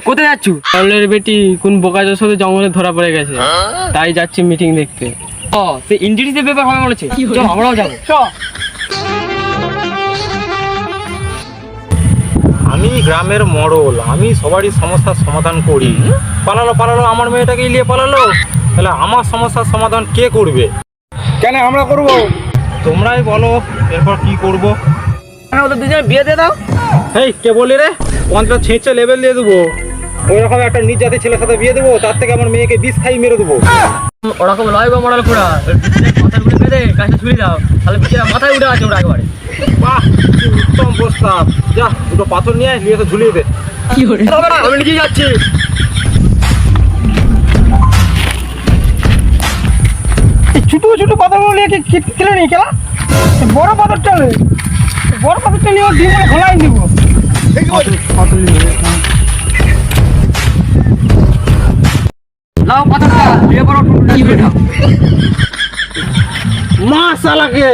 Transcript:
কোথায় যাচ্ছ? পারলের বেটি কোন বোকাজোর সাথে জঙ্গলে ধরা পড়ে গেছে, তাই যাচ্ছি মিটিং দেখতে। ও সে ইঞ্জুরিজের ব্যাপার হবে বলেছে, চল আমরাও যাবো। আমি গ্রামের মডল, আমি সবারই সমস্যার সমাধান করি। পালালো আমার মেয়েটাকে নিয়ে পালালো, তাহলে আমার সমস্যার সমাধান কে করবে? কেন আমরা করবো? তোমরাই বলো এরপর কি করব। ওদের দুজনে বিয়ে দিয়ে দাও। এই কে বলি রে, পঞ্চাশ ছেঁচে লেভেল দিয়ে দেবো। ওইরকম একটা নিজ জাতির ছেলের সাথে বিয়ে দেবো, তার থেকে আমার মেয়েকে বিষ খাই মেরে দেবো। ওরকম লয় বা মডেল খোড়া, মাথার উপরে বেঁধে কাছে ছুড়ে দাও, তাহলে বিয়ের মাথায় উঠে আছে ওরা একেবারে। বাহ, কি উত্তম প্রস্তাব। যা দুটো পাথর নিয়ে নিয়ে তো ঝুলিয়ে দে। আমি নিজেই যাচ্ছি। ছোট ছোট পাথরগুলো নিয়ে খেলে নেই খেলা, বড় পাথরটা নেই, বড় পাথরটা নিয়ে দিয়ে খোলাই দিব। লাও পাথরটা বিয়ে বড় মা শালাকে